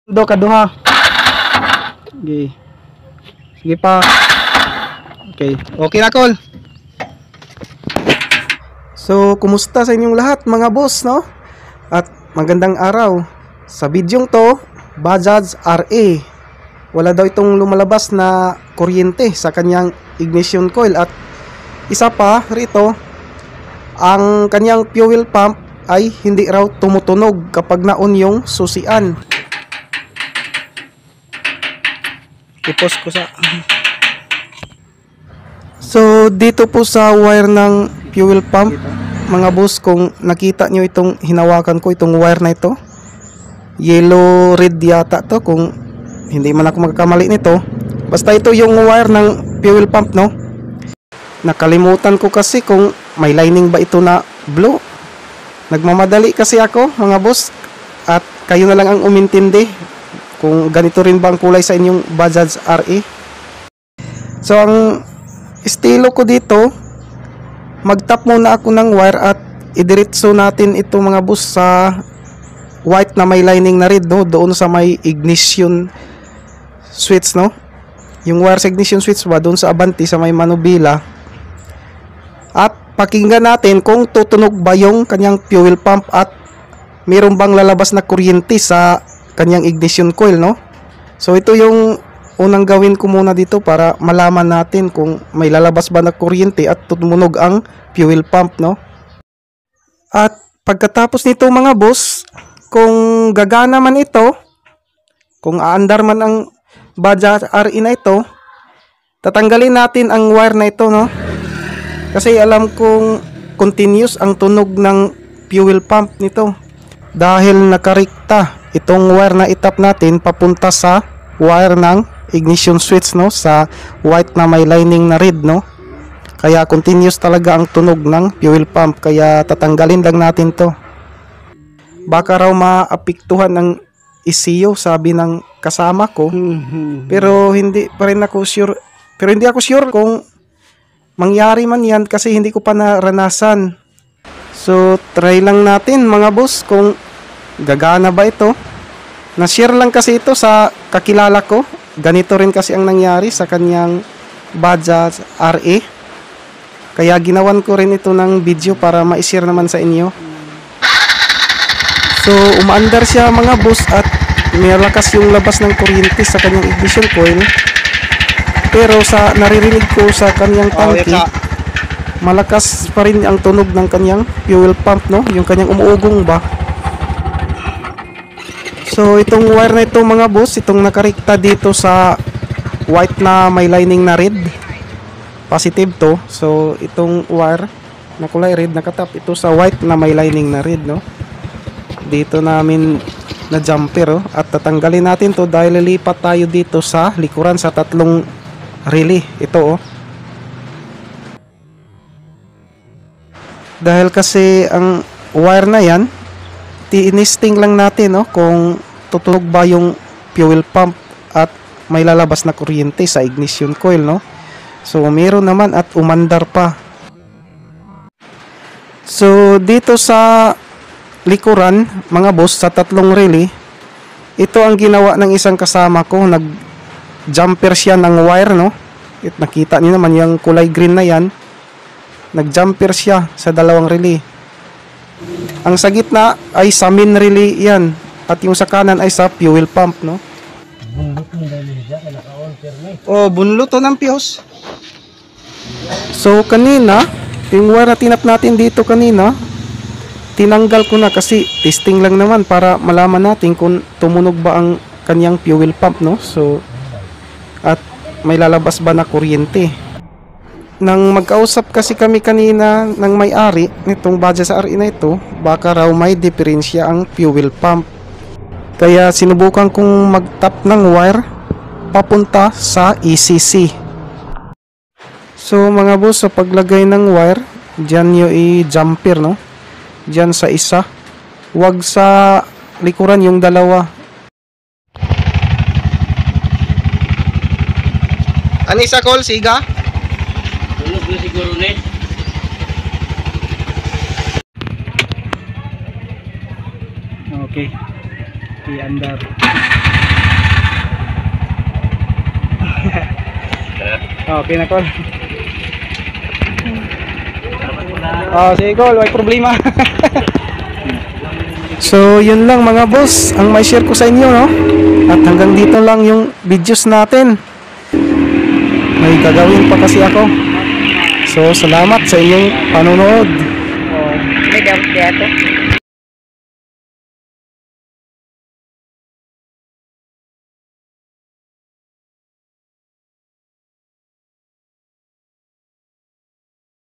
Do kaduha. Okay. Sige pa. Okay. Okay na, Col. So, kumusta sa inyong lahat mga boss, no? At magandang araw. Sa bidyong to, Bajaj RA. Wala daw itong lumalabas na kuryente sa kanyang ignition coil. At isa pa rito, ang kanyang fuel pump ay hindi raw tumutunog kapag naon yung susian. I-post ko sa... So, dito po sa wire ng fuel pump, mga boss, kung nakita nyo itong hinawakan ko, itong wire na ito, yellow red yata to, kung hindi man ako magkakamali nito. Basta ito yung wire ng fuel pump, no? Nakalimutan ko kasi kung may lining ba ito na blue. Nagmamadali kasi ako, mga boss, at kayo na lang ang umintindi kung ganito rin ba ang kulay sa inyong Bajaj RA. So, ang estilo ko dito, mag-tap muna ako ng wire at idiretso natin ito mga boss sa white na may lining na red, no? Doon sa may ignition switch, no? Yung wire sa ignition switch ba doon sa Avanti sa may manubila. At pakinggan natin kung tutunog ba yung kanyang fuel pump at mayroon bang lalabas na kuryente sa kanyang ignition coil, no? So ito yung unang gawin ko muna dito para malaman natin kung may lalabas ba na kuryente at tumunog ang fuel pump, no? At pagkatapos nito mga boss, kung gagana man ito, kung aandar man ang Bajaj RA na ito, tatanggalin natin ang wire na ito, no? Kasi alam kong continuous ang tunog ng fuel pump nito dahil nakarikta itong wire na itap natin papunta sa wire ng ignition switch, no? Sa white na may lining na red, no? Kaya continuous talaga ang tunog ng fuel pump, kaya tatanggalin lang natin to. Baka raw maapektuhan ng ECU, sabi ng kasama ko. Pero hindi pa rin ako sure. Pero hindi ako sure kung mangyari man yan kasi hindi ko pa naranasan. So try lang natin mga boss kung gagana ba ito. Na-share lang kasi ito sa kakilala ko. Ganito rin kasi ang nangyari sa kanyang Bajaj RA. Kaya ginawan ko rin ito ng video para ma-share naman sa inyo. So umaandar siya mga boss at may lakas yung labas ng kuryente sa kanyang ignition coil. Pero sa naririnig ko sa kanyang tangke, malakas pa rin ang tunog ng kanyang fuel pump, no? Yung kanyang umuugong ba. So itong wire na ito mga boss, itong nakarikta dito sa white na may lining na red, positive to. So itong wire na kulay red nakatap ito sa white na may lining na red, no? Dito namin na jumper, oh. At tatanggalin natin to dahil lilipat tayo dito sa likuran sa tatlong relay. Ito, oh. Dahil kasi ang wire na yan, tinisting lang natin, no? Kung tutunog ba yung fuel pump at may lalabas na kuryente sa ignition coil, no? So meron naman at umandar pa. So dito sa likuran mga boss, sa tatlong relay, ito ang ginawa ng isang kasama ko. Nag jumper siya ng wire, no? At nakita niyo naman yung kulay green na yan, nag jumper siya sa dalawang relay. Ang sa gitna ay sa main relay yan, at yung sa kanan ay sa fuel pump, no? Oh, bunlo to ng fuse. So kanina, yung wire na tinap natin dito kanina, tinanggal ko na kasi testing lang naman para malaman natin kung tumunog ba ang kanyang fuel pump, no? So at may lalabas ba na kuryente. Nang magkausap kasi kami kanina ng may-ari nitong Bajaj RA na ito, baka raw may diferensya ang fuel pump. Kaya sinubukan kong mag-tap ng wire papunta sa ECC. So mga boss, sa paglagay ng wire, dyan nyo i-jumper, no? Dyan sa isa, wag sa likuran yung dalawa. Ano isa, Col? Siga? Tulog na siguro net. Okay. I-andar. Okay na call. Sige call, may problema. So, yun lang mga boss, ang may share ko sa inyo, no? At hanggang dito lang yung videos natin. May gagawin pa kasi ako. So, salamat sa inyong panonood. May dapat kaya to.